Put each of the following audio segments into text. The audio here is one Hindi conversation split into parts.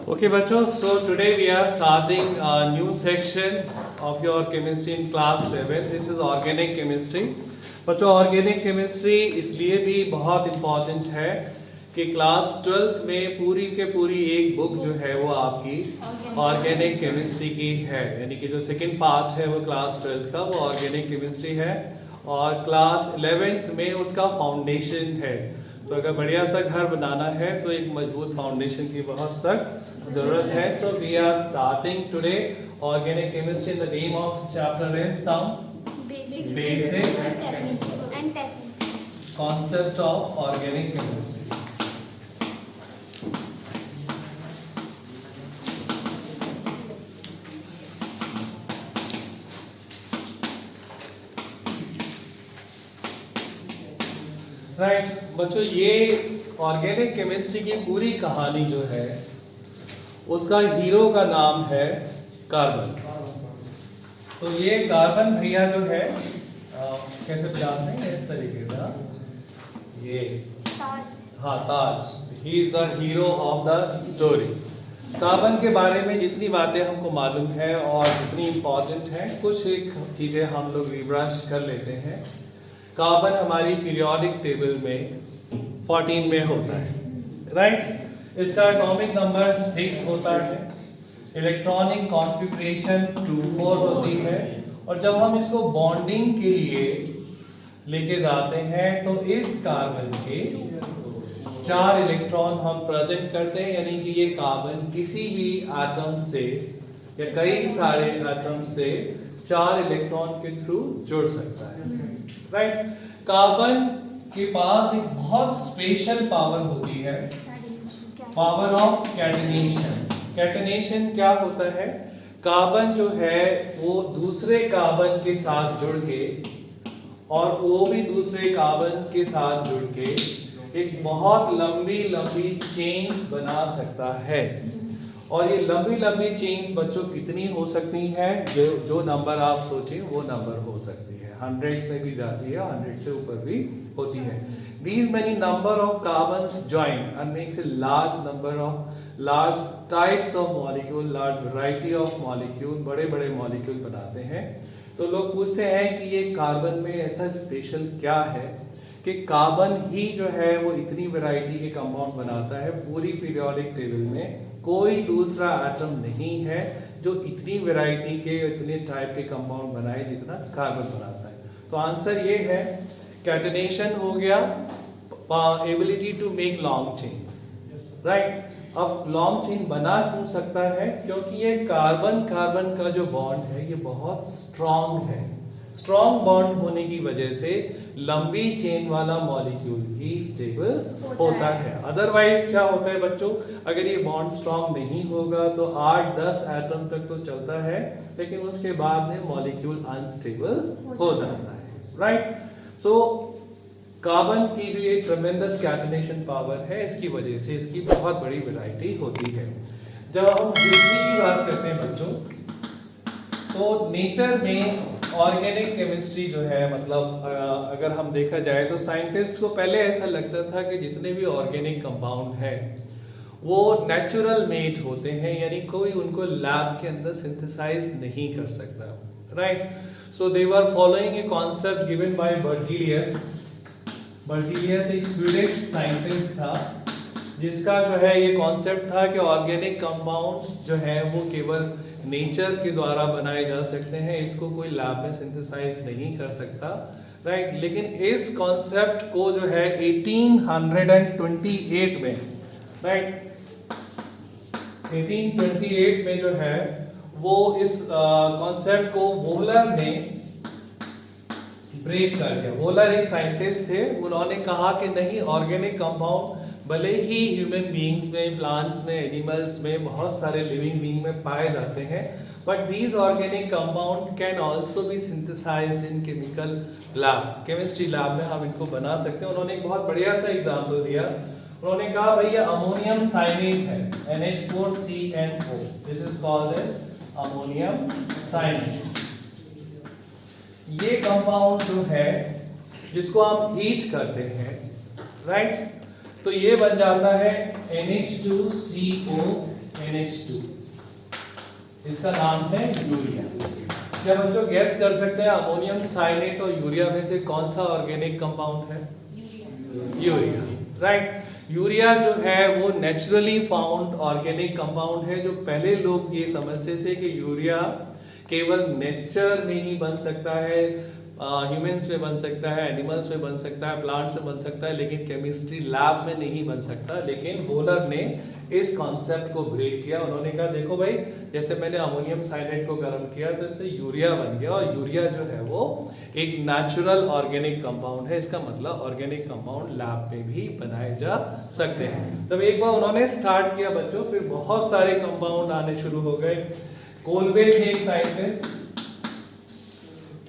Okay, bachcho. So today we are starting a new section of your chemistry in class 11. This is organic chemistry. बच्चों ऑर्गेनिक केमिस्ट्री इसलिए भी बहुत इम्पॉर्टेंट है कि क्लास 12th में पूरी के पूरी एक बुक जो है वो आपकी ऑर्गेनिक केमिस्ट्री की है, यानी कि जो सेकंड पार्ट है वो क्लास 12th का वो ऑर्गेनिक केमिस्ट्री है और क्लास 11th में उसका फाउंडेशन है। तो अगर बढ़िया सा घर बनाना है तो एक मजबूत फाउंडेशन की बहुत सख्त जरूरत है। तो we are starting today organic chemistry. The name of chapter is some basic and techniques. concept of organic chemistry. Right बच्चों, ये ऑर्गेनिक केमिस्ट्री की पूरी कहानी जो है उसका हीरो का नाम है कार्बन। तो ये कार्बन भैया जो है कैसे जानते हैं इस तरीके का, ये हाँ Taj, he is the hero of the story. Carbon के बारे में जितनी बातें हमको मालूम है और जितनी इम्पोर्टेंट है, कुछ एक चीज़ें हम लोग रिब्रश कर लेते हैं। कार्बन हमारी पीरियोडिक टेबल में 14 में होता है, राइट। इसका एटॉमिक नंबर 6 होता है, इलेक्ट्रॉनिक कॉन्फ़िगरेशन 2,4 होती है और जब हम इसको बॉन्डिंग के लिए लेके जाते हैं तो इस कार्बन के 4 इलेक्ट्रॉन हम प्रेजेंट करते हैं, यानी कि ये कार्बन किसी भी एटम से या कई सारे एटम से 4 इलेक्ट्रॉन के थ्रू जुड़ सकता है, राइट। कार्बन के पास एक बहुत स्पेशल पावर होती है, पावर ऑफ कैटेनेशन। कैटेनेशन क्या होता है? कार्बन जो है वो दूसरे कार्बन के साथ जुड़ के और वो भी दूसरे कार्बन के साथ जुड़ के एक बहुत लंबी लंबी चेन्स बना सकता है। और ये लंबी लंबी चेन्स बच्चों कितनी हो सकती हैं? जो नंबर आप सोचें वो नंबर हो सकती है, 100 में भी जाती है, 100 से ऊपर भी होती है। These many number of carbons join and makes a large types of molecule, large variety of molecule, बड़े बड़े molecule बनाते हैं। तो लोग पूछते हैं कि ये कार्बन में ऐसा स्पेशल क्या है कि कार्बन ही जो है वो इतनी वैरायटी के कंपाउंड बनाता है। पूरी पीरियोडिक टेबल में कोई दूसरा एटम नहीं है जो इतनी वैरायटी के, इतने टाइप के कंपाउंड बनाए जितना कार्बन बनाता है। तो आंसर ये है, कैटेनेशन हो गया, ability to make long chains, right. अब लॉन्ग चेन बना क्यों सकता है? क्योंकि ये कार्बन कार्बन का जो बॉन्ड है ये बहुत स्ट्रॉन्ग है। स्ट्रॉन्ग बॉन्ड होने की वजह से लंबी चेन वाला मॉलिक्यूल ही स्टेबल होता है। अदरवाइज क्या होता है बच्चों, अगर ये बॉन्ड स्ट्रॉन्ग नहीं होगा तो 8-10 एटम तक तो चलता है, लेकिन उसके बाद में मॉलिक्यूल अनस्टेबल हो जाता है, राइट। सो कार्बन की जो ये ट्रेमेंडस कैटेनेशन पावर है, इसकी वजह से इसकी बहुत बड़ी वैरायटी होती है। जब हम हिस्ट्री की बात करते हैं बच्चों, तो नेचर में ऑर्गेनिक केमिस्ट्री जो है, मतलब अगर हम देखा जाए तो साइंटिस्ट को पहले ऐसा लगता था कि जितने भी ऑर्गेनिक कंपाउंड हैं वो नेचुरल मेड होते हैं, यानी कोई उनको लैब के अंदर सिंथेसाइज नहीं कर सकता, right. So they were following a concept given by Berzelius. Berzelius एक स्वीडिश साइंटिस्ट था जिसका जो है ये कॉन्सेप्ट था कि ऑर्गेनिक कंपाउंड्स जो है वो केवल नेचर के द्वारा बनाए जा सकते हैं, इसको कोई लैब में सिंथेसाइज नहीं कर सकता, राइट। लेकिन इस कॉन्सेप्ट को जो है 1828 में, राइट, 1828 में जो है वो इस कॉन्सेप्ट को वोहलर ने ब्रेक कर दिया। वोहलर एक साइंटिस्ट थे, उन्होंने कहा कि नहीं, ऑर्गेनिक कंपाउंड भले ही ह्यूमन बीइंग्स में, प्लांट्स में, एनिमल्स में, बहुत सारे लिविंग बीइंग में पाए जाते हैं, but these organic compound can also be synthesized in chemical lab. Chemistry lab में हम इनको बना सकते हैं। उन्होंने एक बहुत बढ़िया सा एग्जाम्पल दिया। उन्होंने कहा भैया अमोनियम साइनेट है, NH4CNO, this is called as ammonium cyanate. ये कंपाउंड जो है जिसको हम हीट करते हैं, राइट, तो ये बन जाता है NH2CO NH2, इसका नाम है यूरिया। क्या बच्चों गैस कर सकते हैं अमोनियम साइनेट और यूरिया में से कौन सा ऑर्गेनिक कंपाउंड है? Urea, right. यूरिया जो है वो नेचुरली फाउंड ऑर्गेनिक कंपाउंड है। जो पहले लोग ये समझते थे कि यूरिया केवल नेचर में ही बन सकता है, ह्यूमंस में बन सकता है, एनिमल्स में बन सकता है, प्लांट्स में बन सकता है, लेकिन केमिस्ट्री लैब में नहीं बन सकता। लेकिन बोलर ने इस कॉन्सेप्ट को ब्रेक किया। उन्होंने कहा देखो भाई, जैसे मैंने अमोनियम साइनेट को गर्म किया तो इससे यूरिया बन गया, और यूरिया जो है वो एक नेचुरल ऑर्गेनिक कंपाउंड है। इसका मतलब ऑर्गेनिक कंपाउंड लैब में भी बनाए जा सकते हैं। तब एक बार उन्होंने स्टार्ट किया बच्चों, फिर बहुत सारे कंपाउंड आने शुरू हो गए। कोलबे थे एक साइंटिस्ट,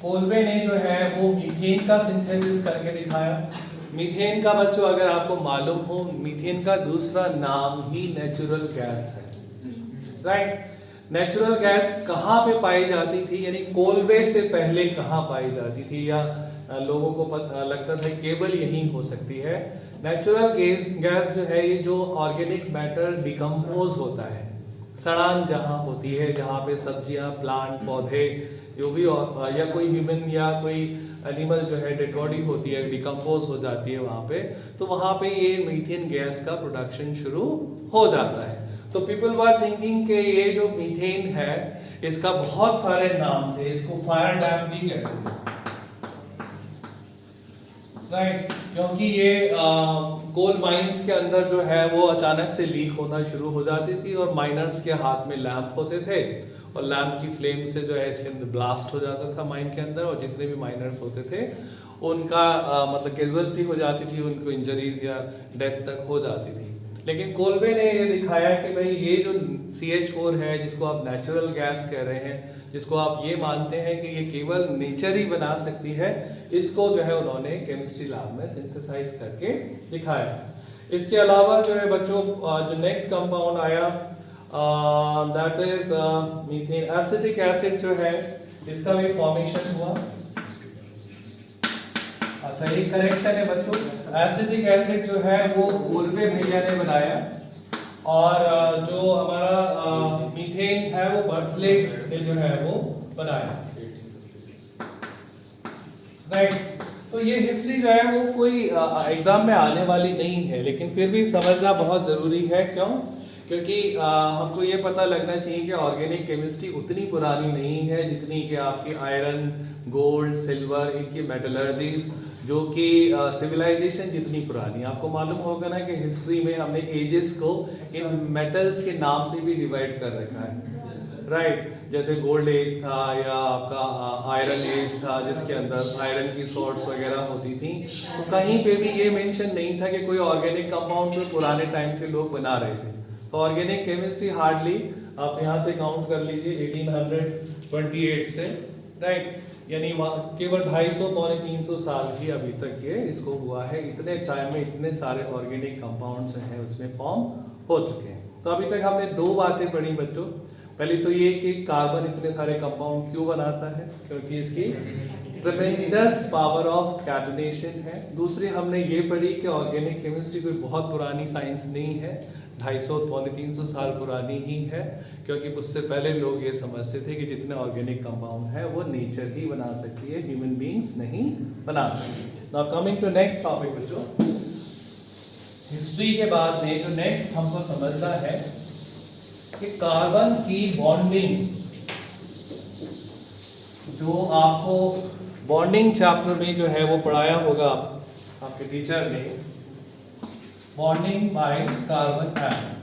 कोलबे ने जो है वो मीथेन का सिंथेसिस करके दिखाया। मीथेन का बच्चों अगर आपको मालूम हो, मीथेन का दूसरा नाम ही नेचुरल गैस है, राइट। नेचुरल गैस कहाँ पे पाई जाती थी, यानी कोलबे से पहले कहाँ पाई जाती थी, या लोगों को लगता था केवल यही हो सकती है। नेचुरल गैस जो है ये जो ऑर्गेनिक मैटर डिकम्पोज होता है, सड़ान जहाँ होती है, जहाँ पे सब्जियाँ, प्लांट, पौधे जो भी या कोई ह्यूमन या कोई एनिमल जो है डेड बॉडी होती है, डिकम्पोज हो जाती है वहाँ पे, तो वहाँ पे ये मीथेन गैस का प्रोडक्शन शुरू हो जाता है। तो पीपल वर थिंकिंग कि ये जो मीथेन है इसका बहुत सारे नाम थे, इसको फायर डैम भी कहते थे, राइट। क्योंकि ये कोल माइंस के अंदर जो है वो अचानक से लीक होना शुरू हो जाती थी, और माइनर्स के हाथ में लैंप होते थे, और लैंप की फ्लेम से जो है इसके अंदर ब्लास्ट हो जाता था माइन के अंदर, और जितने भी माइनर्स होते थे उनका मतलब कैजुअलिटी हो जाती थी, उनको इंजरीज या डेथ तक हो जाती थी। लेकिन कोलबे ने ये दिखाया कि भाई ये जो CH4 है, जिसको आप नेचुरल गैस कह रहे हैं, जिसको आप ये मानते हैं कि ये केवल नेचर ही बना सकती है, इसको जो है उन्होंने केमिस्ट्री लैब में सिंथेसाइज करके दिखाया। इसके अलावा जो है बच्चों जो नेक्स्ट कंपाउंड आया that is methane. Acetic acid जो है इसका भी फॉर्मेशन हुआ। अच्छा, एक करेक्शन है बच्चों, एसिटिक एसिड जो है वो कोलबे भैया ने बनाया, और जो हमारा मीथेन है वो बर्थलेट ने जो है वो बनाया, राइट। तो ये हिस्ट्री जो है वो कोई एग्जाम में आने वाली नहीं है, लेकिन फिर भी समझना बहुत ज़रूरी है। क्यों? क्योंकि हमको ये पता लगना चाहिए कि ऑर्गेनिक केमिस्ट्री उतनी पुरानी नहीं है जितनी कि आपकी आयरन, गोल्ड, सिल्वर, इनकी मेटलर्जीज, जो कि सिविलाइजेशन जितनी पुरानी। आपको मालूम होगा ना कि हिस्ट्री में हमने एजेस को इन मेटल्स के नाम से भी डिवाइड कर रखा है, राइट। जैसे गोल्ड एज था, या आपका आयरन एज था, जिसके अंदर आयरन की सॉर्ट्स वगैरह होती थी। तो कहीं पे भी ये मेंशन नहीं था कि कोई ऑर्गेनिक कंपाउंड तो पुराने टाइम के लोग बना रहे थे। तो ऑर्गेनिक केमिस्ट्री हार्डली आप यहाँ से काउंट कर लीजिए 1828 से, राइट, यानी केवल 250 पौने 300 साल ही अभी तक ये इसको हुआ है। इतने टाइम में इतने सारे ऑर्गेनिक कंपाउंड्स जो हैं उसमें फॉर्म हो चुके हैं। तो अभी तक हमने दो बातें पढ़ी बच्चों। पहली तो ये कि कार्बन इतने सारे कंपाउंड क्यों बनाता है, क्योंकि इसकी ट्रेमेंडस पावर ऑफ कैटनेशन है। दूसरी हमने ये पढ़ी कि ऑर्गेनिक केमिस्ट्री कोई बहुत पुरानी साइंस नहीं है, 250 पौने 300 साल पुरानी ही है, क्योंकि उससे पहले लोग ये समझते थे कि जितने ऑर्गेनिक कंपाउंड है वो नेचर ही बना सकती है, ह्यूमन बीइंग्स नहीं बना सकती। Now coming to next topic बच्चों, हिस्ट्री के बाद में जो नेक्स्ट हमको समझना है कि कार्बन की बॉन्डिंग, जो आपको बॉन्डिंग चैप्टर में जो है वो पढ़ाया होगा आपके टीचर ने, बॉन्डिंग बाय कार्बन एटम।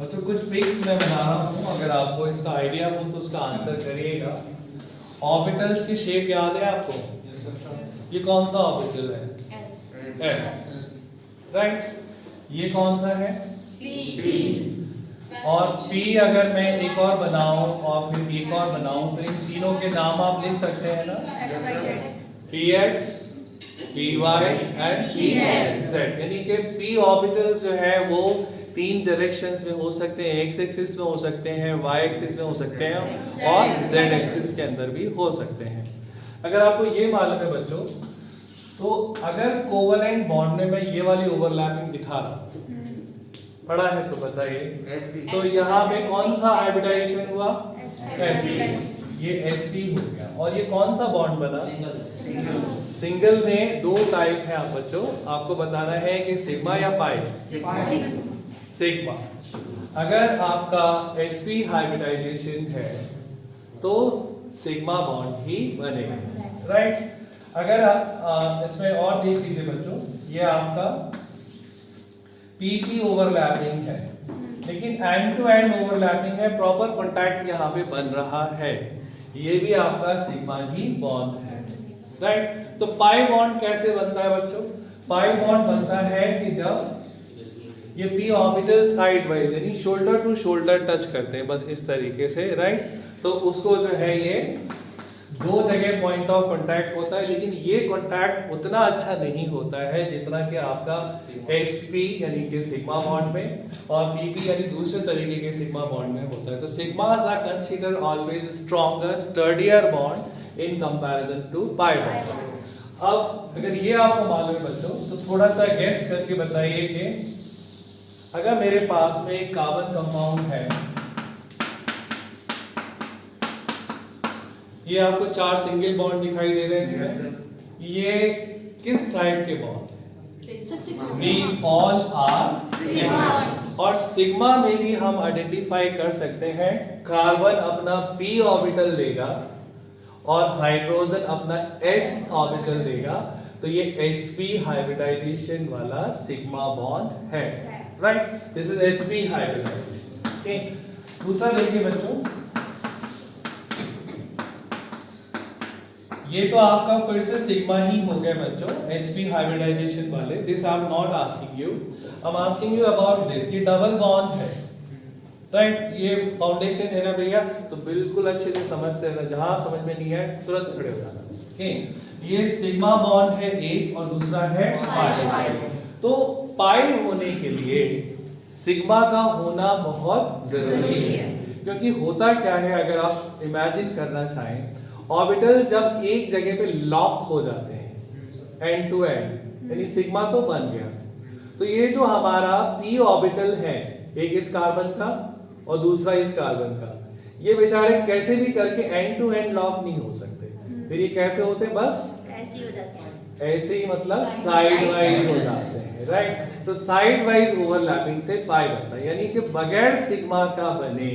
तो कुछ पिक्स मैं बना रहा हूं, अगर आपको इसका आइडिया हो तो उसका आंसर करिएगा। ऑर्बिटल्स की शेप याद है आपको? ये कौन सा ऑर्बिटल है? S, right. ये कौन सा है? पी। और P अगर मैं एक और बनाऊं और फिर एक और बनाऊं तो इन तीनों के नाम आप लिख सकते हैं ना? Px, Py and Pz। यानी कि P ऑर्बिटल्स जो है वो तीन डायरेक्शंस में हो सकते हैं, x एक्सिस में हो सकते हैं, y एक्सिस में हो सकते हैं, और z एक्सिस के अंदर भी हो सकते हैं। अगर आपको ये मालूम है बच्चों तो अगर कोवलेंट बॉन्ड में मैं ये वाली ओवरलैपिंग दिखा रहा हूँ, पढ़ा है तो बताइए, तो यहाँ पे कौन सा हाइब्रिडाइजेशन हुआ? sp, ये sp हो गया। और ये कौन सा बॉन्ड बना? सिंगल में दो टाइप है आप बच्चों, आपको बताना है कि सिग्मा या पाई। सिग्मा। अगर आपका sp हाइब्रिडाइजेशन है तो सिग्मा बॉन्ड ही बनेगा, राइट। अगर आप इसमें और देख लीजिए बच्चों, ये आपका pp ओवरलैपिंग है, लेकिन एंड टू एंड ओवरलैपिंग है, प्रॉपर कॉन्टैक्ट यहाँ पे बन रहा है, ये भी आपका सिग्मा ही बॉन्ड है, राइट। तो पाई बॉन्ड कैसे बनता है बच्चों? पाई बॉन्ड बनता है कि जब ये p ऑर्बिटल साइड वाइज यानी शोल्डर टू शोल्डर टच करते हैं, बस इस तरीके से, राइट। तो उसको जो है ये दो जगह पॉइंट ऑफ कांटेक्ट होता है, लेकिन ये कांटेक्ट उतना अच्छा नहीं होता है जितना कि आपका sp यानी कि सिग्मा बॉन्ड में और pp यानी दूसरे तरीके के सिग्मा बॉन्ड में होता है। तो sigmas are considered always stronger sturdier bond in comparison to pi bond. अब अगर ये आपको मालूम है बच्चों, तो थोड़ा सा गेस करके बताइए कि अगर मेरे पास में एक कार्बन कंपाउंड है, ये आपको 4 सिंगल बॉन्ड दिखाई दे रहे हैं इसमें, ये किस टाइप के बॉन्ड है? These all are sigma। और सिग्मा में भी हम आइडेंटिफाई कर सकते हैं, कार्बन अपना p ऑर्बिटल लेगा और हाइड्रोजन अपना s ऑर्बिटल देगा, तो ये sp हाइब्रिडाइजेशन वाला सिग्मा बॉन्ड है, right. This is sp hybridization, okay. दूसरा देखिए बच्चों, ये तो आपका फिर से सिग्मा ही हो गया बच्चों, sp हाइब्रिडाइजेशन वाले। This I am not asking you, I am asking you about this. ये डबल बॉन्ड है, राइट। ये फाउंडेशन है ना भैया, तो बिल्कुल अच्छे से समझते रहना, जहां समझ में नहीं आए तुरंत खड़े हो जाना, ओके। ये सिग्मा बॉन्ड है एक और दूसरा है पाई। तो पाई होने के लिए सिग्मा का होना बहुत जरूरी है, क्योंकि होता क्या है, अगर आप इमेजिन करना चाहें, ऑर्बिटल्स जब एक जगह पे लॉक हो जाते हैं एंड टू एंड, यानी सिग्मा तो बन गया, तो ये जो हमारा p ऑर्बिटल है, एक इस कार्बन का और दूसरा इस कार्बन का, ये बेचारे कैसे भी करके एंड टू एंड लॉक नहीं हो सकते। फिर ये कैसे होते हैं? बस ऐसे ही हो जाते हैं, ऐसे ही, मतलब साइड वाइज हो जाते हैं, राइट। तो साइड वाइज ओवरलैपिंग से पाई बनता है, यानी कि बगैर सिग्मा का बने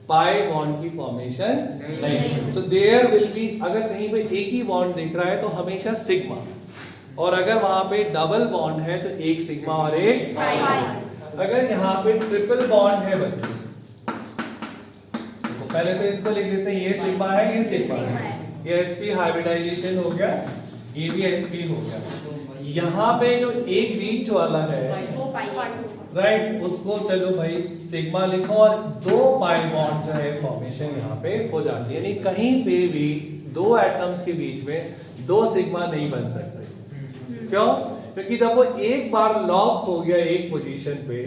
पाई बॉन्ड की फॉर्मेशन नहीं। तो देयर विल बी, अगर कहीं पे एक ही बॉन्ड दिख रहा है तो हमेशा सिग्मा, और अगर वहां पे डबल बॉन्ड है तो एक सिग्मा और एक पाई। अगर यहाँ पे ट्रिपल बॉन्ड है बच्चों, तो पहले तो इसको लिख देते हैं, ये सिग्मा है, ये सिग्मा है, ये sp हाइब्रिडाइजेशन हो गया, ये भी sp हो गया। यहाँ पे जो एक बीच वाला है, राइट, उसको चलो भाई सिग्मा लिखो और दो पाई बॉन्ड जो है फॉर्मेशन यहाँ पे हो जाती है, यानी कहीं पे भी दो एटम्स के बीच में दो सिग्मा नहीं बन सकते। क्यों? क्योंकि जब वो एक बार लॉक हो गया एक पोजीशन पे,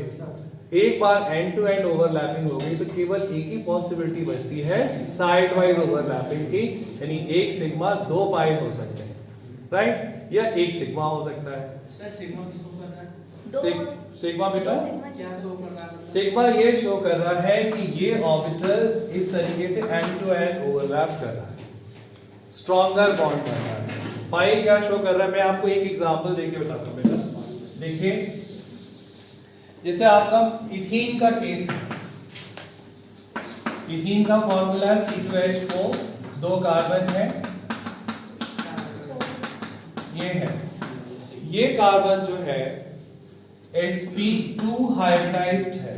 एक बार एंड टू एंड ओवरलैपिंग हो गई, तो केवल एक ही पॉसिबिलिटी बचती है साइड वाइज ओवरलैपिंग की, यानी एक सिग्मा दो पाई हो सकते हैं, राइट, या एक सिग्मा हो सकता है। सर सिग्मा किसको कर रहा है? सिग्मा बेटा क्या शो कर रहा है? सिग्मा ये शो कर रहा है कि ये ऑर्बिटल इस तरीके से एंड टू एंड ओवरलैप कर रहा है, स्ट्रॉन्गर बॉन्ड कर रहा है। पाई क्या शो कर रहा है? मैं आपको एक एग्जांपल देके बताता हूँ बेटा। देखिए, जैसे आपका इथीन का केस है, इथीन का फॉर्मूला C2H4, दो कार्बन है, ये है, ये कार्बन जो है sp2 हाइब्रिडाइज्ड है,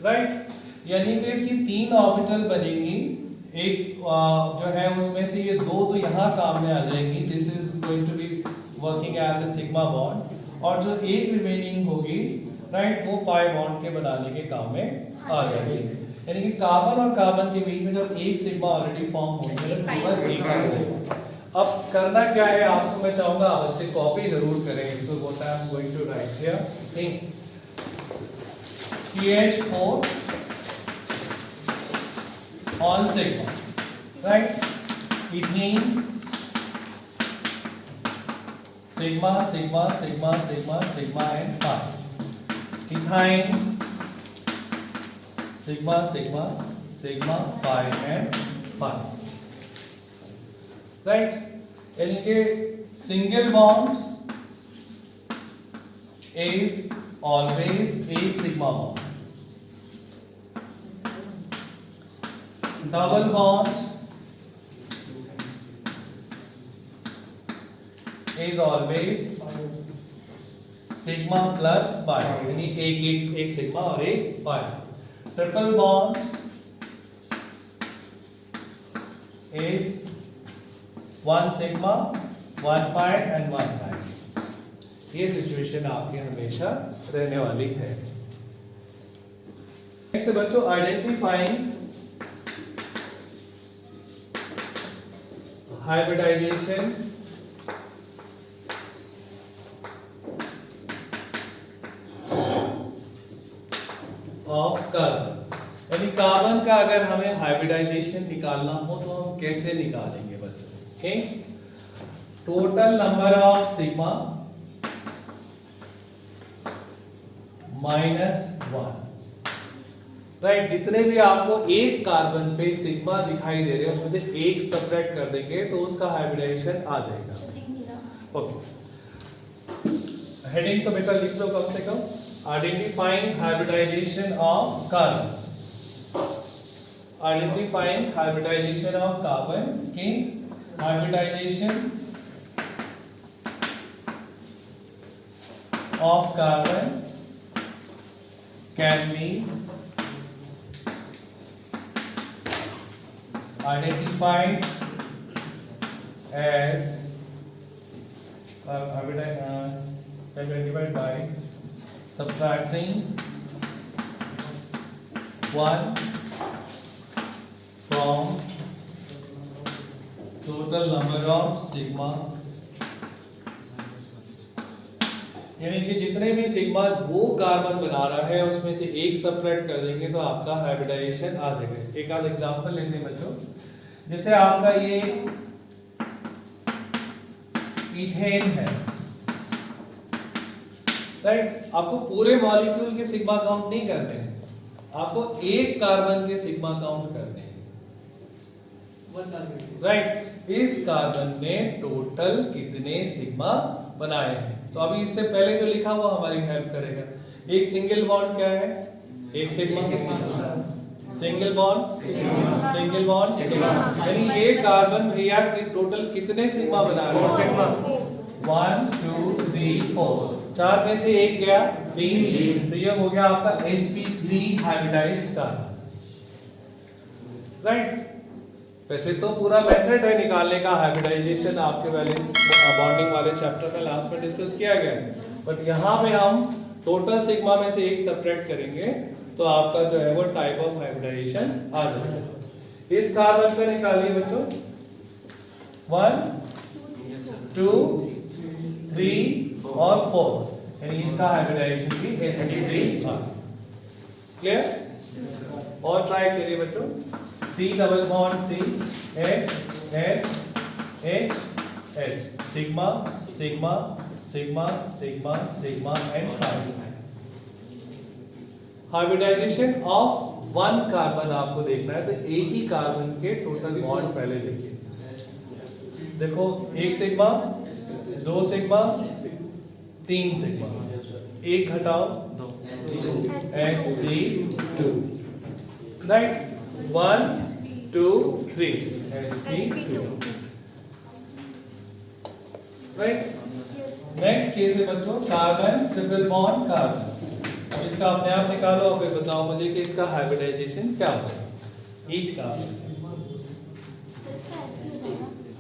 राइट, यानी कि इसकी तीन ऑर्बिटल बनेंगी, एक जो है उसमें से ये दो तो यहाँ काम में आ जाएंगी, this is going to be working as a sigma bond, और जो एक रिमेनिंग होगी, राइट, वो पाई बॉन्ड के बनाने के काम में आ जाएगी। यानी कि कार्बन और कार्बन के बीच में जब एक सिग्मा ऑलरेडी फॉर्म हो गया तो केवल एक रहेगा। अब करना क्या है आपको मैं चाहूंगा आप बच्चे कॉपी जरूर करें इसको, what I am going to write here, think CH4 on sigma, right, ethene sigma sigma sigma sigma sigma and pi. Ethyne sigma sigma sigma pi and pi. Right. यानी कि single bond is always a sigma bond. Double bond is always sigma plus pi, यानी एक सिग्मा और एक pi. Triple bond is one sigma, one pi and one pi. ये सिचुएशन आपके हमेशा रहने वाली है. नेक्स्ट बच्चों, आइडेंटिफाइंग हाइब्रिडाइजेशन ऑफ कार्बन. यानी कार्बन का अगर हमें हाइब्रिडाइजेशन निकालना हो तो हम कैसे निकालेंगे बच्चों? Okay, total number of sigma -1. Right. जितने भी आपको एक कार्बन पे सिग्मा दिखाई दे रहे हैं उसमें से एक सब्ट्रैक्ट कर देंगे तो उसका हाइब्रिडाइजेशन आ जाएगा. ओके, हेडिंग तो बेटा लिख लो कम से कम. Identifying hybridization of carbon. Identifying hybridization of carbon की hybridization of carbon can be identified as identified by subtracting 1 from total number of sigma. यानी कि जितने भी सिग्मा वो कार्बन बना रहा है उसमें से एक सब्ट्रैक्ट कर देंगे तो आपका हाइब्रिडाइजेशन आ जाएगा. एक आध एग्जांपल लेते हैं बच्चों. जैसे आपका ये इथेन है. राइट. आपको पूरे मॉलिक्यूल के सिग्मा काउंट नहीं करने हैं, आपको एक कार्बन के सिग्मा काउंट करने हैं. राइट. इस कार्बन ने टोटल कितने सिग्मा बनाए हैं. तो अभी इससे पहले जो लिखा हुआ हमारी हेल्प करेगा. एक सिंगल बॉन्ड क्या है? एक sigma. Single bond single bond. यानी ये कार्बन भैया के टोटल कितने सिग्मा बना रहे हैं? सिग्मा 1 2 3 4. 4 में से एक गया 3. तो ये हो गया आपका sp3 हाइब्रिडाइज्ड कार्बन. राइट. वैसे तो पूरा मेथड है निकालने का हाइब्रिडाइजेशन, आपके वैलेंस बॉन्डिंग वाले चैप्टर में लास्ट में डिस्कस किया गया है. बट यहाँ पे हम टोटल सिग्मा में से एक सब्ट्रैक्ट करेंगे तो आपका जो है वो टाइप ऑफ हाइब्रिडाइजेशन आ जाएगा. इस कार्बन का निकालिए बच्चों. 1 2 3 और 4. यानी इसका हाइब्रिडाइजेशन भी sp3 आ. क्लियर? और ट्राई करिए बच्चों. C double bond C H H H H. Sigma sigma sigma sigma sigma and pi. Hybridization of 1 carbon आपको देखना है तो एक ही कार्बन के टोटल बॉन्ड पहले देखिए. देखो, 1 सिग्मा 2 सिग्मा 3 सिग्मा. एक घटाओ 2 sp2. Right. 1 2 3 sp2. Right. Next case है बच्चों कार्बन ट्रिपल बॉन्ड कार्बन. अब इसका अपने आप निकालो और फिर बताओ मुझे कि इसका हाइब्रिडाइजेशन क्या होता है ईच कार्बन.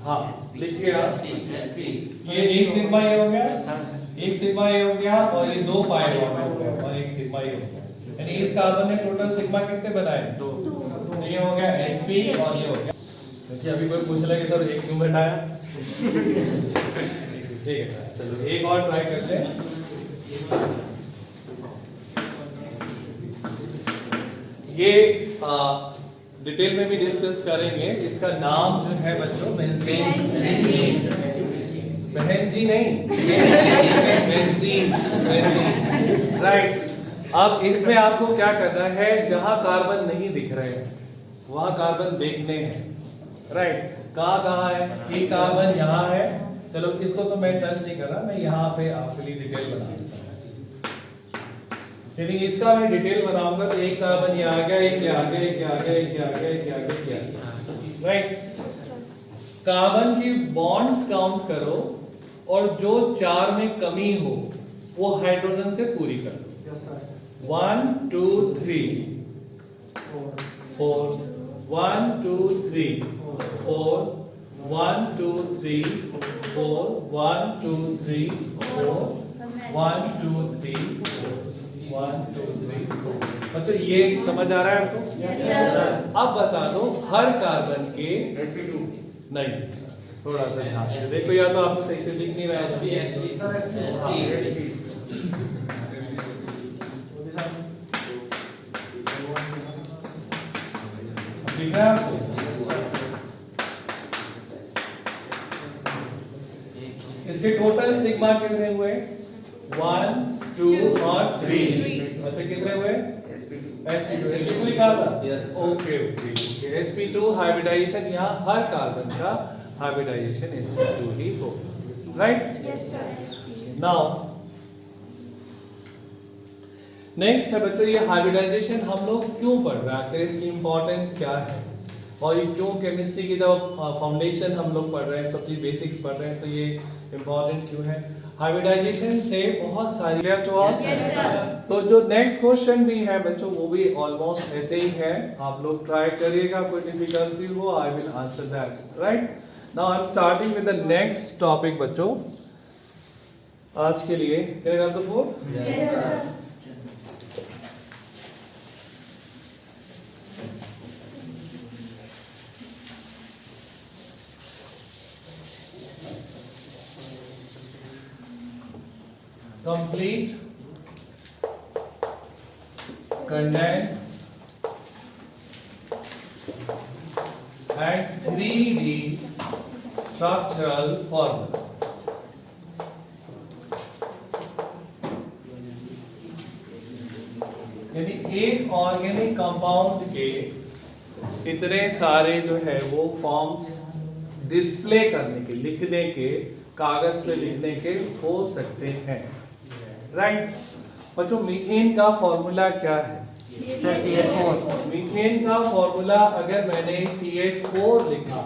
हाँ लिखिए आप. ये एक सिग्मा ये हो गया, एक सिग्मा ये हो गया और ये 2 पाई हो गया और एक सिग्मा ये हो गया. यानी इस कार्बन ने टोटल सिग्मा कितने बनाए? 2. तो ये हो गया sp और ये हो गया. देखिए अभी कोई पूछ रहा है कि सर एक क्यों बैठाया? ठीक है, चलो एक और ट्राई करते हैं. ये डिटेल में भी डिस्कस करेंगे. इसका नाम जो है बच्चों बेंजीन. बहन जी नहीं, बेंजीन, बेंजीन, राइट। अब इसमें आपको क्या करना है, जहां कार्बन नहीं दिख रहे हैं वहां कार्बन देखने हैं, राइट। कहाँ है, ये कार्बन यहाँ है, चलो इसको तो मैं टच नहीं कर रहा, मैं यहाँ पे आपके लिए डिटेल बना देता हूँ। यदि इसका मैं डिटेल बनाऊंगा तो एक कार्बन ये आ गया, एक ये आ गया, एक ये आ गया, एक ये आ गया, एक ये आ गया, एक ये आ गया, राइट। कार्बन की बॉन्ड्स काउंट करो और जो 4 में कमी हो वो हाइड्रोजन से पूरी कर दो। 1 2 3 4 1 2 3 4 1 2 3 4 1 2 3 4 1 2 3 1 2 3 4। मतलब ये समझ आ रहा है आपको? Yes, sir. अब बता दो हर कार्बन के नहीं, थोड़ा सा ध्यान से देखो, या तो आपको सही से लिख नहीं रहा है। दिख रहा है आपको? इसके टोटल सिग्मा कितने हुए? 1 2 और 3। ऐसे कितने हुए? sp2 निकाला था? Okay okay okay. sp2 hybridisation, यहाँ हर कार्बन का हाइब्रिडाइजेशन sp2 ही हो, right. Yes, sir. Now next है बच्चों, ये हाइब्रिडाइजेशन हम लोग क्यों पढ़ रहे हैं, आखिर इसकी इंपॉर्टेंस क्या है, और ये क्यों केमिस्ट्री की जब फाउंडेशन हम लोग पढ़ रहे हैं, सब चीज बेसिक्स पढ़ रहे हैं, तो ये इंपॉर्टेंट क्यों है। हाइब्रिडाइजेशन से बहुत सारी Yes, sir. तो जो नेक्स्ट क्वेश्चन भी है बच्चों वो भी ऑलमोस्ट ऐसे ही है, आप लोग ट्राई करिएगा, कोई डिफिकल्टी हो I will answer that, right. Now I am starting with the next topic बच्चों आज के लिए। क्या कर दो? Yes, sir. Complete condensed and 3D structural formula। यदि एक ऑर्गेनिक कंपाउंड के इतने सारे जो है वो फॉर्म्स डिस्प्ले करने के, लिखने के, कागज पे लिखने के हो सकते हैं, राइट। बच्चों मीथेन का फॉर्मूला क्या है? मीथेन का फॉर्मूला अगर मैंने CH4 लिखा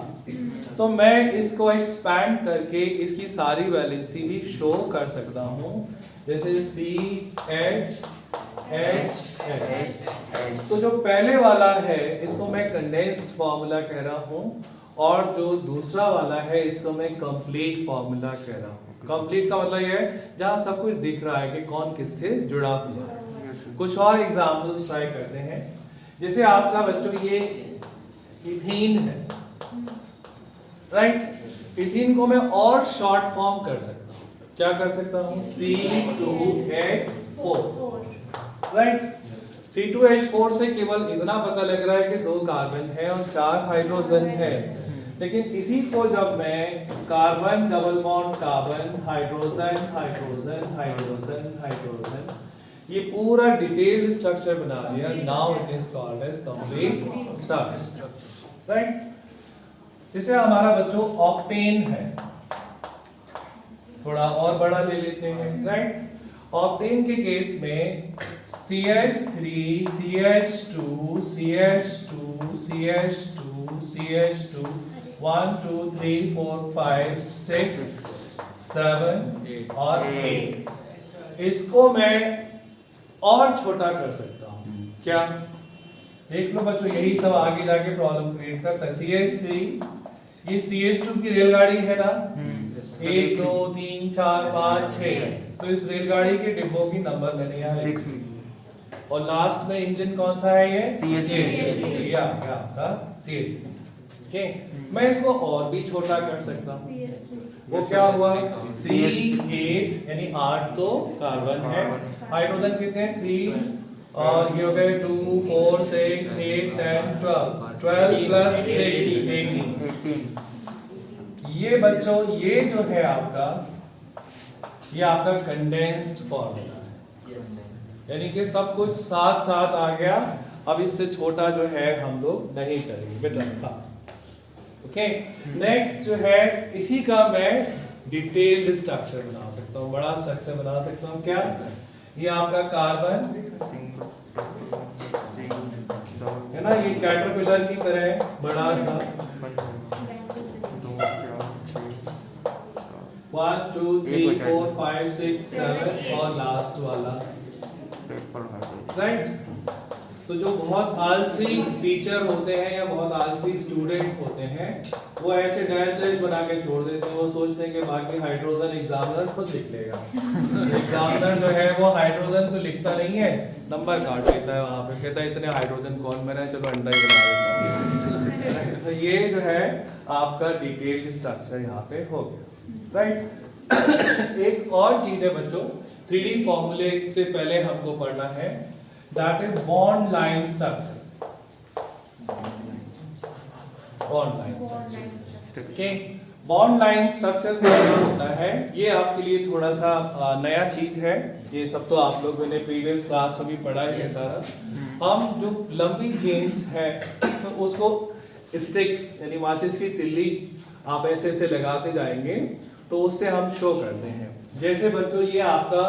तो मैं इसको एक्सपैंड करके इसकी सारी वैलेंसी भी शो कर सकता हूँ, जैसे CH H। तो जो पहले वाला है इसको मैं कंडेंस्ड फॉर्मूला कह रहा हूँ, और जो दूसरा वाला है इसको मैं कंप्लीट फॉर्मूला कह रहा हूँ। कंप्लीट का मतलब ये है जहाँ सब कुछ दिख रहा है कि कौन किससे जुड़ा हुआ है। कुछ और एग्जाम्पल्स ट्राई करते हैं, जैसे आपका बच्चों ये इथीन है, राइट। इथीन को मैं और शॉर्ट फॉर्म कर सकता हूँ, क्या कर सकता हूँ? C2H4, right. C2H4 से केवल इतना पता लग रहा है कि 2 कार्बन है और 4 हाइड्रोजन है, लेकिन इसी को जब मैं carbon double bond carbon hydrogen hydrogen hydrogen hydrogen ये पूरा डिटेल स्ट्रक्चर बना दिया, now it is called as complete structure, right. जैसे हमारा बच्चों ऑक्टेन है, थोड़ा और बड़ा ले लेते हैं, राइट। ऑक्टेन के केस में CH3 CH2 CH2 CH2 CH2 1 2 3 4 5 6 7 और 8, इसको मैं और छोटा कर सकता हूँ, क्या? देख लो बच्चों, यही सब आगे जाके प्रॉब्लम क्रिएट करता है। CH3 ये CH2 की रेलगाड़ी है ना, 1 2 3 4 5 6, तो इस रेलगाड़ी के डिब्बों की नंबर मैंने यहाँ 6 और लास्ट में इंजन कौन सा है? ये CH3 आपका CH3। मैं इसको और भी छोटा कर सकता हूँ, वो क्या हुआ? C8 यानी 8 तो कार्बन है, हाइड्रोजन कितने हैं? 3 और ये हो गए 2 4 6 8 10 12 12 प्लस 6 18। ये बच्चों ये जो है आपका, ये आपका कंडेंस्ड फॉर्मूला है, यानी कि सब कुछ साथ साथ आ गया। अब इससे छोटा जो है हम लोग नहीं करेंगे बेटा। ओके, नेक्स्ट जो है इसी का मैं डिटेल्ड स्ट्रक्चर बना सकता हूँ, बड़ा स्ट्रक्चर बना सकता हूँ। क्या? ये आपका कार्बन है ना, ये कैटरपिलर की तरह है, बड़ा सा 1 2 3 4 5 6 7 और लास्ट वाला, राइट। तो जो बहुत आलसी टीचर होते हैं या बहुत आलसी स्टूडेंट होते हैं, वो ऐसे डैश डैश बना के छोड़ देते हैं। वो सोचते हैं कि बाकी हाइड्रोजन एग्जामिनर खुद लिख लेगा। एग्जामिनर जो है वो हाइड्रोजन तो लिखता नहीं है, नंबर काट लेता है वहाँ पे, कहता है इतने हाइड्रोजन कौन बना है, चलो अंडा ही बना देता है। तो ये जो है आपका डिटेल्ड स्ट्रक्चर यहाँ पे हो गया, राइट। एक और चीज है बच्चों, 3D फॉर्मूले से पहले हमको पढ़ना है, that is bond line structure. Bond line structure, okay. Bond line structure क्या होता है, ये आपके लिए थोड़ा सा नया चीज है। ये सब तो आप लोगों ने प्रीवियस क्लास में भी पढ़ा है सारा। हम जो लंबी चेन्स है तो उसको स्टिक्स यानी माचिस की तिल्ली आप ऐसे ऐसे लगाते जाएंगे तो उससे हम शो करते हैं। जैसे बच्चों ये आपका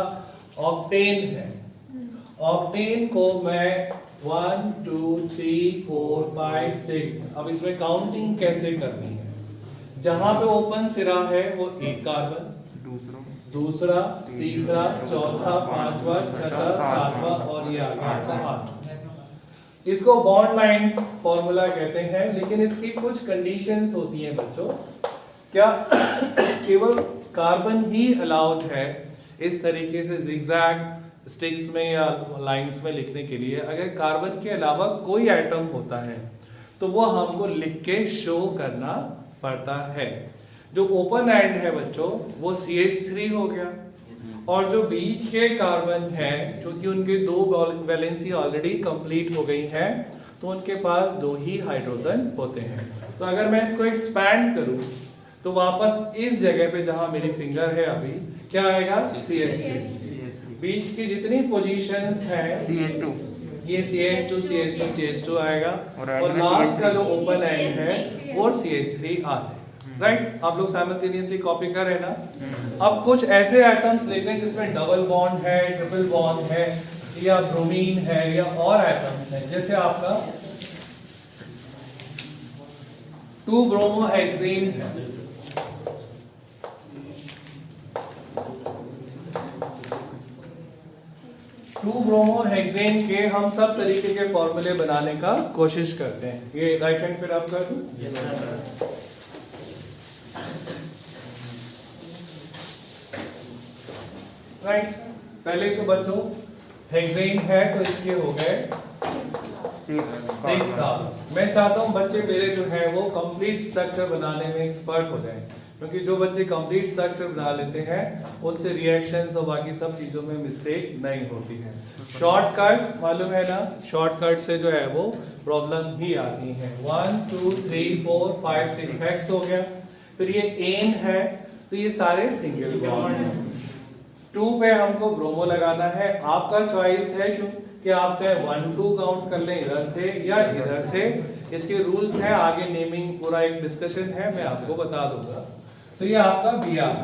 ऑक्टेन है, ऑक्टेन को मैं 1 2 3 4 5 6, अब इसमें काउंटिंग कैसे करनी है? जहां पे ओपन सिरा है वो एक कार्बन, दूसरा, तीसरा, चौथा, पांचवा, छठा, सातवां और ये आ गया आपका 8। इसको बॉन्ड लाइंस फॉर्मूला कहते हैं, लेकिन इसकी कुछ कंडीशंस होती हैं बच्चों। क्या केवल कार्बन ही अलाउड है इस तरीके से जिगजैग स्टिक्स में या लाइंस में लिखने के लिए? अगर कार्बन के अलावा कोई एटम होता है तो वो हमको लिख के शो करना पड़ता है। जो ओपन एंड है बच्चों वो CH3 हो गया, और जो बीच के कार्बन है क्योंकि उनके 2 वैलेंसी ऑलरेडी कंप्लीट हो गई है तो उनके पास 2 ही हाइड्रोजन होते हैं। तो अगर मैं इसको एक्सपैंड करूं तो वापस इस जगह पे जहां मेरी फिंगर है अभी क्या आएगा? CH3। बीच की जितनी पोजीशंस हैं CH2, ये CH2 CH2 CH2 आएगा, और लास्ट का जो ओपन एंड है वो CH3 आ जाए, राइट। आप लोग साइमल्टेनियसली कॉपी कर रहे हैं ना। अब कुछ ऐसे आइटम्स लेते हैं जिसमें डबल बॉन्ड है, ट्रिपल बॉन्ड है, या ब्रोमीन है, या और आइटम्स हैं। जैसे आपका 2-ब्रोमोहेक्सेन है, ब्रोमोहेक्सेन के हम सब तरीके के फॉर्मूले बनाने का कोशिश करते हैं। ये राइट हैंड फिर आप कर दूं? राइट। पहले तो बच्चों हेक्सेन है तो इसके हो गए 6 कार्बन। मैं चाहता हूं बच्चे मेरे जो है वो कंप्लीट स्ट्रक्चर बनाने में एक्सपर्ट हो जाएं, क्योंकि जो बच्चे कंप्लीट स्ट्रक्चर बना लेते हैं उनसे रिएक्शंस और बाकी सब चीजों में मिस्टेक नहीं होती है। शॉर्टकट मालूम है ना, शॉर्टकट से जो है वो प्रॉब्लम ही आती है। 1 2 3 4 5 6 हेक्स हो गया। फिर ये एन है तो ये सारे सिंगल बॉन्ड हैं। 2 पे हमको ब्रोमो लगाना है, आपका चॉइस है कि आप चाहे 1 2 काउंट कर लें इधर से या इधर से। इसके रूल्स हैं, आगे नेमिंग पूरा एक डिस्कशन है, मैं आपको बता दूंगा। तो ये आपका Br,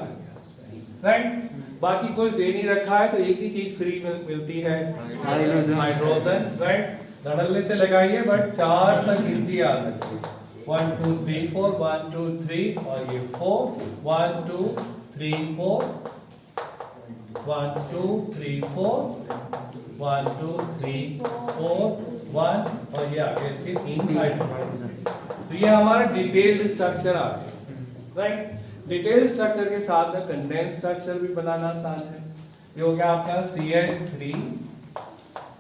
राइट। बाकी कुछ दे नहीं रखा है तो एक ही चीज फ्री मिलती है, हाइड्रोजन, राइट। धड़ल्ले से लगाइए बट 4 तक गिनती याद रखिए। 1 2 3 4 1 2 3 और ये 4 1 2 3 4 1 2 3 4 1 2 3 4 1 और ये आगे इसके 3 हाइड्रोजन। तो ये हमारा डिटेल्ड स्ट्रक्चर आ गया, राइट। डिटेल स्ट्रक्चर के साथ में कंडेंस स्ट्रक्चर भी बनाना आसान है। ये हो गया आपका CH3,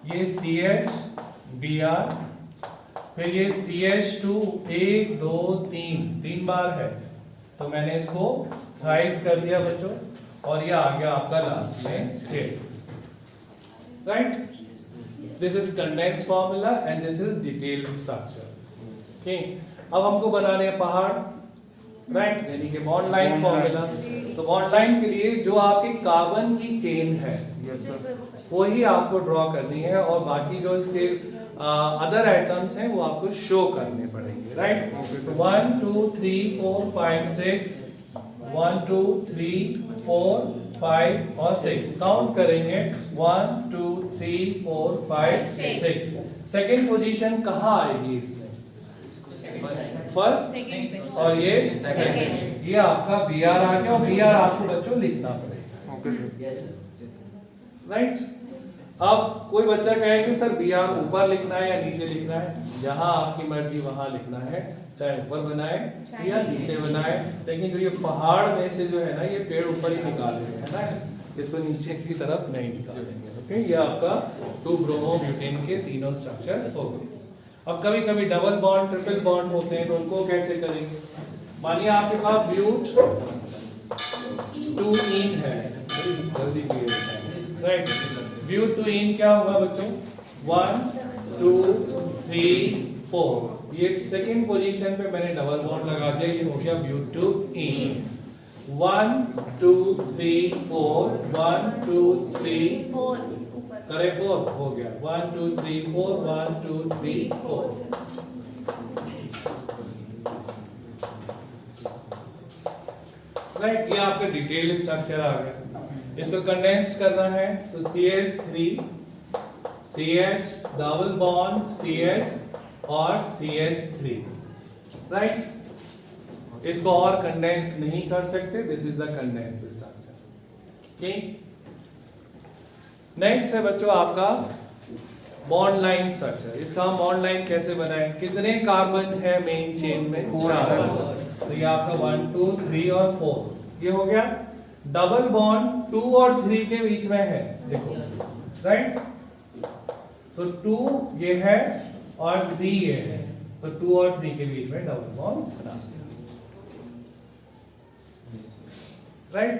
ये CH Br, फिर ये CH2 1 2 3 बार है तो मैंने इसको थ्राइस कर दिया बच्चों, और ये आ गया आपका लास्ट में 3, right. This is condense formula and this is detailed structure. Okay, अब हमको बनाने हैं पहाड़। राइट, यानी कि बॉन्ड लाइन फॉर्मूला। तो बॉन्ड लाइन के लिए जो आपके कार्बन की चेन है वही आपको ड्रॉ करनी है, और बाकी जो इसके अदर आइटम्स हैं वो आपको शो करने पड़ेंगे, राइट। 1 2 3 4 5 6, 1 2 3 4 5 और 6 काउंट करेंगे। 1 2 3 4 5 6। सेकेंड पोजीशन कहाँ आएगी इसमें? फर्स्ट और ये सेकेंड। ये आपका बी आर आ गया, और बी आर आपको बच्चों लिखना पड़ेगा, राइट। अब कोई बच्चा कहे कि सर बी आर ऊपर लिखना है या नीचे लिखना है, जहां आपकी मर्जी वहां लिखना है, चाहे ऊपर बनाए या नीचे बनाए। लेकिन जो ये पहाड़ में से जो है ना, ये पेड़ ऊपर ही निकालेंगे, है ना, इसको नीचे की तरफ नहीं निकालेंगे। ओके, ये आपका 2 ब्रोमो ब्यूटेन के तीनों स्ट्रक्चर हो गए। अब कभी कभी डबल बॉन्ड ट्रिपल बॉन्ड होते हैं, तो उनको कैसे करेंगे? मानिए आपके पास ब्यूट 2 इन है, जल्दी राइट। ब्यूट 2 इन क्या होगा बच्चों? 1 2 3 4। ये सेकेंड पोजीशन पे मैंने डबल बॉन्ड लगा दिया, ये हो गया ब्यूट 2 इन। 1 2 3 4, 1 2 3 4 करे 4 हो गया। 1 2 3 4, 1 2 3 4। राइट, ये आपका डिटेल स्ट्रक्चर आ गया। इसको कंडेंस्ड करना है तो CH3 CH double bond CH और CH3, राइट। इसको और कंडेंस नहीं कर सकते, this is the condense structure. ठीक, नेक्स्ट है बच्चों आपका बॉन्ड लाइन स्ट्रक्चर। इसका हम बॉन्ड लाइन कैसे बनाएं? कितने कार्बन है मेन चेन में? 4। तो ये आपका 1 2 3 और 4 ये हो गया। डबल बॉन्ड 2 और 3 के बीच में है, देखो, राइट। तो 2 ये है और 3 ये है, तो 2 और 3 के बीच में डबल बॉन्ड बना दिया, राइट।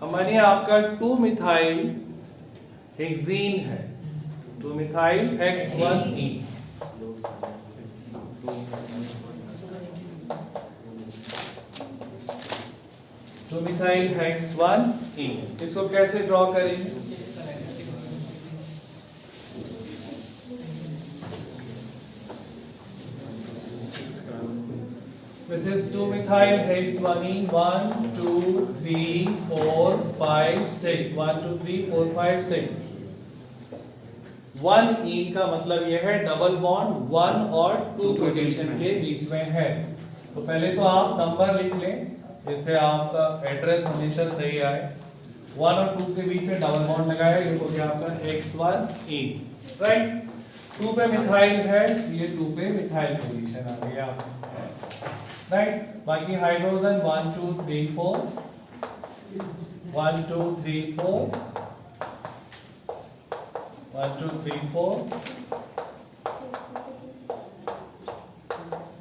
अब मानिए आपका 2 मिथाइल हेक्सीन है, 2 मिथाइल हेक्स1ईन। तो मिथाइल हेक्स1ईन, इसको कैसे ड्रॉ करेंगे? This is 2 methyl hex1ene, 1 2 3 4 5 6, 1 2 3 4 5 6। 1 इन का मतलब यह है डबल बॉन्ड 1 और 2 पोजीशन के बीच में है। तो पहले तो आप नंबर लिख लें, इससे आपका एड्रेस हमेशा सही आए। 1 और 2 के बीच में डबल बॉन्ड लगाया, ये हो गया आपका hex1ene, राइट। 2 पे मिथाइल है, ये 2 पे मिथाइल पोजीशन आ गया, राइट। बाकी हाइड्रोजन 1 2 3 4, 1 2 3 4, 1 2 3 4,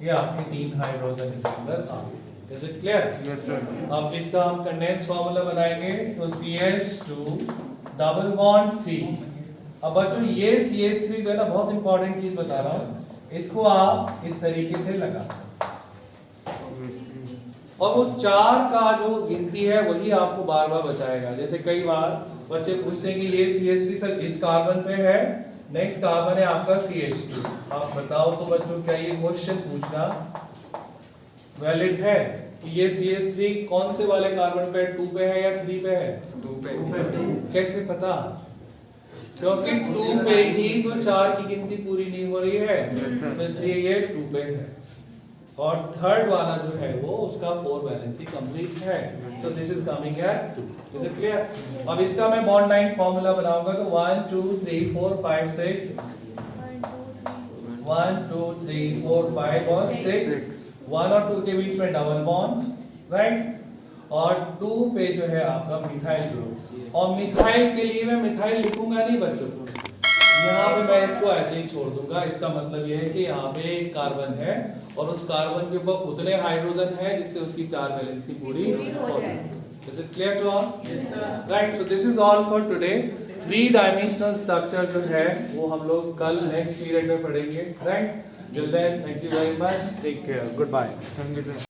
ये आपके 3 हाइड्रोजन इसके अंदर आ गए। Is it clear? Yes sir. अब इसका हम कंडेंस फार्मूला बनाएंगे, तो CH2 डबल बॉन्ड C। अब बच्चों ये CH3 जो है ना, बहुत इंपॉर्टेंट चीज बता रहा हूँ, इसको आप इस तरीके से लगा, और वो 4 का जो गिनती है वही आपको बार बार बचाएगा। जैसे कई बार बच्चे पूछते हैं कि ये CH3 सर इस कार्बन पे है, नेक्स्ट कार्बन है आपका CH2, आप बताओ तो बच्चों क्या ये क्वेश्चन पूछना वैलिड है कि ये CH3 कौन से वाले कार्बन पे 2 पे है या 3 पे है? 2 पे। कैसे पता? क्योंकि 2 पे ही तो 4 की गिनती पूरी नहीं हो रही है, तो इसलिए ये 2 पे है, और थर्ड वाला जो है वो उसका 4 वैलेंसी कंप्लीट है, तो this is coming at 2। Is it clear? अब इसका मैं बॉन्ड लाइन फॉर्मूला बनाऊंगा, तो 1 2 3 4 5 6, 1 2 3 4 5 और 6, 1 और 2 के बीच में डबल बॉन्ड, राइट। और 2 पे जो है आपका मिथाइल ग्रुप, और मिथाइल के लिए मैं मिथाइल लिखूंगा नहीं बच्चों, यहाँ पे मैं इसको ऐसे ही छोड़ दूंगा। इसका मतलब यह है कि यहाँ पे एक कार्बन है और उस कार्बन के ऊपर उतने हाइड्रोजन है जिससे उसकी 4 वैलेंसी पूरी हो जाए। Is it clear to all? Yes sir. Right. So this is all for today. 3 dimensional structure जो है वो हम लोग कल नेक्स्ट पीरियड में पढ़ेंगे, right. Till then, thank you very much. Take care. Goodbye. Thank you sir.